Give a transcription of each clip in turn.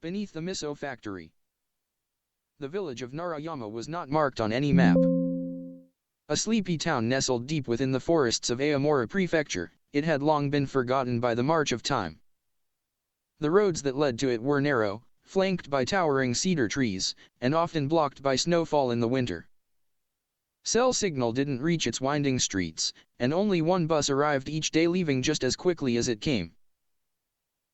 Beneath the Miso factory. The village of Narayama was not marked on any map. A sleepy town nestled deep within the forests of Aomori Prefecture, it had long been forgotten by the march of time. The roads that led to it were narrow, flanked by towering cedar trees, and often blocked by snowfall in the winter. Cell signal didn't reach its winding streets, and only one bus arrived each day, leaving just as quickly as it came.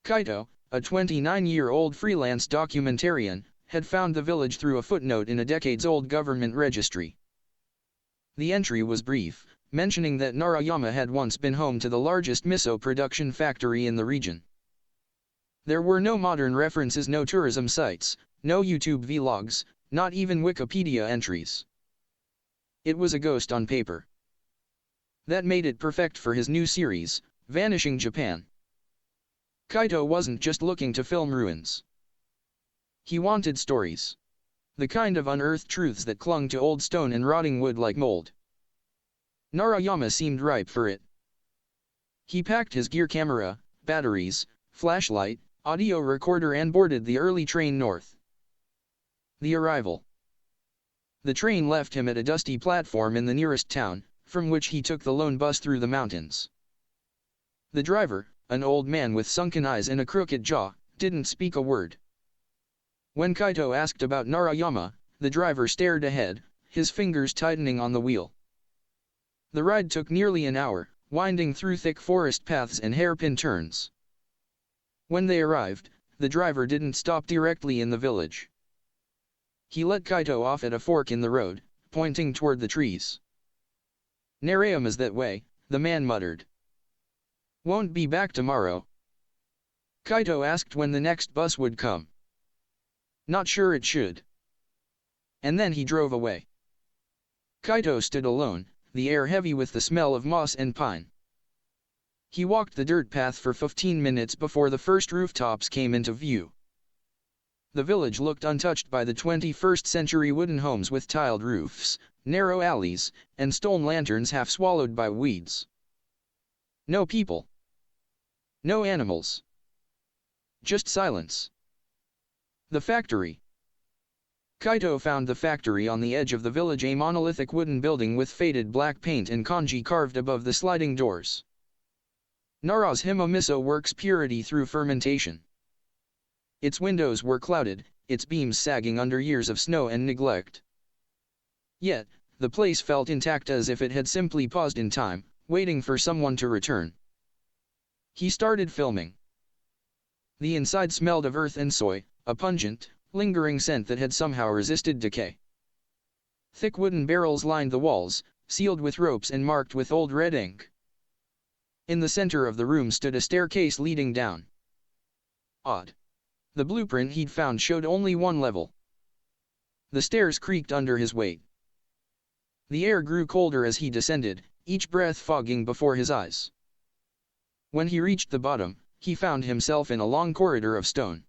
Kaito, a 29-year-old freelance documentarian, had found the village through a footnote in a decades-old government registry. The entry was brief, mentioning that Narayama had once been home to the largest miso production factory in the region. There were no modern references, no tourism sites, no YouTube vlogs, not even Wikipedia entries. It was a ghost on paper. That made it perfect for his new series, Vanishing Japan. Kaito wasn't just looking to film ruins. He wanted stories. The kind of unearthed truths that clung to old stone and rotting wood like mold. Narayama seemed ripe for it. He packed his gear, camera, batteries, flashlight, audio recorder and boarded the early train north. The arrival. The train left him at a dusty platform in the nearest town, from which he took the lone bus through the mountains. The driver, an old man with sunken eyes and a crooked jaw, didn't speak a word. When Kaito asked about Narayama, the driver stared ahead, his fingers tightening on the wheel. The ride took nearly an hour, winding through thick forest paths and hairpin turns. When they arrived, the driver didn't stop directly in the village. He let Kaito off at a fork in the road, pointing toward the trees. "Narayama's that way," the man muttered. "Won't be back tomorrow?" Kaito asked when the next bus would come. "Not sure, it should." And then he drove away. Kaito stood alone, the air heavy with the smell of moss and pine. He walked the dirt path for 15 minutes before the first rooftops came into view. The village looked untouched by the 21st century wooden homes with tiled roofs, narrow alleys, and stone lanterns half swallowed by weeds. No people. No animals. Just silence. The factory. Kaito found the factory on the edge of the village, a monolithic wooden building with faded black paint and kanji carved above the sliding doors. Narashima Miso works purity through fermentation. Its windows were clouded, its beams sagging under years of snow and neglect. Yet, the place felt intact, as if it had simply paused in time, waiting for someone to return. He started filming. The inside smelled of earth and soy, a pungent, lingering scent that had somehow resisted decay. Thick wooden barrels lined the walls, sealed with ropes and marked with old red ink. In the center of the room stood a staircase leading down. Odd. The blueprint he'd found showed only one level. The stairs creaked under his weight. The air grew colder as he descended, each breath fogging before his eyes. When he reached the bottom, he found himself in a long corridor of stone.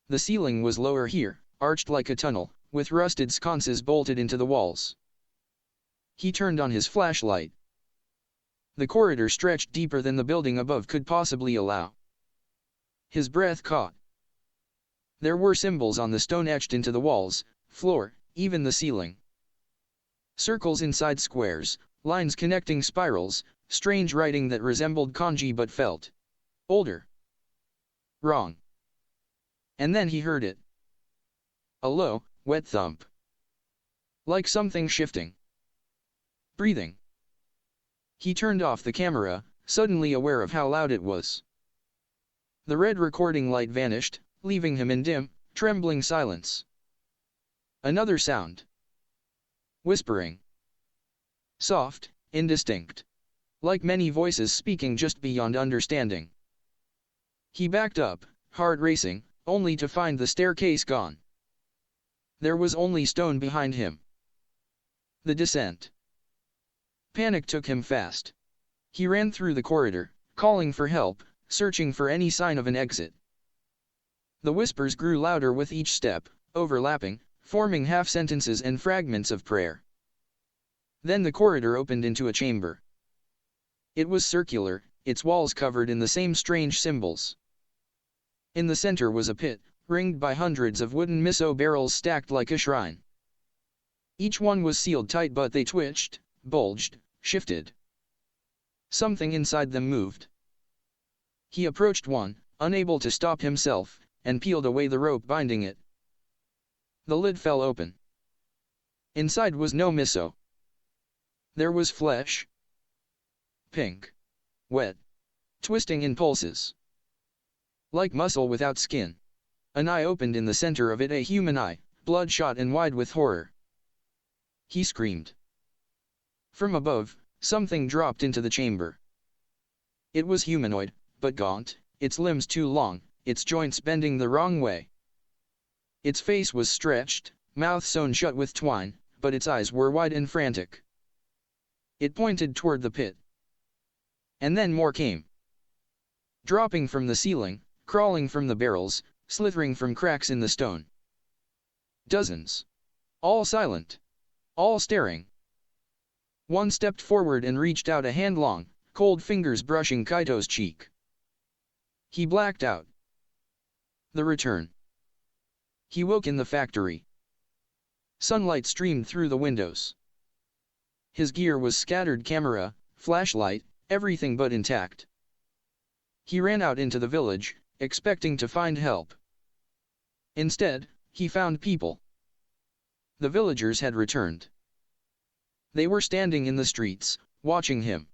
The ceiling was lower here, arched like a tunnel, with rusted sconces bolted into the walls. He turned on his flashlight. The corridor stretched deeper than the building above could possibly allow. His breath caught. There were symbols on the stone etched into the walls, floor, even the ceiling. Circles inside squares, lines connecting spirals, strange writing that resembled kanji but felt older. Wrong. And then he heard it. A low, wet thump. Like something shifting. Breathing. He turned off the camera, suddenly aware of how loud it was. The red recording light vanished, leaving him in dim, trembling silence. Another sound. Whispering. Soft, indistinct. Like many voices speaking just beyond understanding. He backed up, heart racing, only to find the staircase gone. There was only stone behind him. The descent. Panic took him fast. He ran through the corridor, calling for help, searching for any sign of an exit. The whispers grew louder with each step, overlapping, forming half-sentences and fragments of prayer. Then the corridor opened into a chamber. It was circular, its walls covered in the same strange symbols. In the center was a pit, ringed by hundreds of wooden miso barrels stacked like a shrine. Each one was sealed tight, but they twitched, bulged, shifted. Something inside them moved. He approached one, unable to stop himself, and peeled away the rope binding it. The lid fell open. Inside was no miso. There was flesh. Pink. Wet. Twisting in pulses. Like muscle without skin. An eye opened in the center of it, a human eye, bloodshot and wide with horror. He screamed. From above, something dropped into the chamber. It was humanoid, but gaunt, its limbs too long, its joints bending the wrong way. Its face was stretched, mouth sewn shut with twine, but its eyes were wide and frantic. It pointed toward the pit. And then more came. Dropping from the ceiling, crawling from the barrels, slithering from cracks in the stone. Dozens. All silent. All staring. One stepped forward and reached out a hand long, cold fingers brushing Kaito's cheek. He blacked out. The return. He woke in the factory. Sunlight streamed through the windows. His gear was scattered, camera, flashlight, everything but intact. He ran out into the village, expecting to find help. Instead, he found people. The villagers had returned. They were standing in the streets, watching him.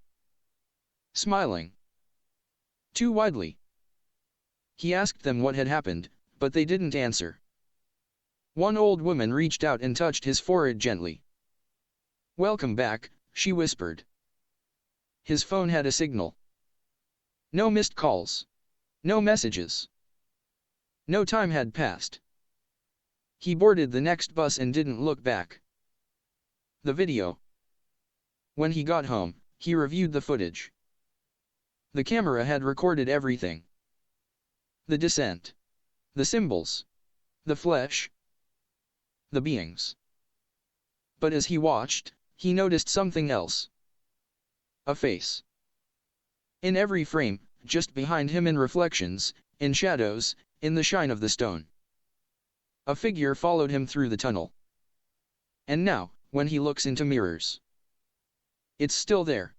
Smiling. Too widely. He asked them what had happened, but they didn't answer. One old woman reached out and touched his forehead gently. "Welcome back," she whispered. His phone had a signal. No missed calls. No messages. No time had passed. He boarded the next bus and didn't look back. The video. When he got home, he reviewed the footage. The camera had recorded everything. The descent. The symbols. The flesh. The beings. But as he watched, he noticed something else. A face. In every frame, just behind him, in reflections, in shadows, in the shine of the stone. A figure followed him through the tunnel. And now, when he looks into mirrors, it's still there.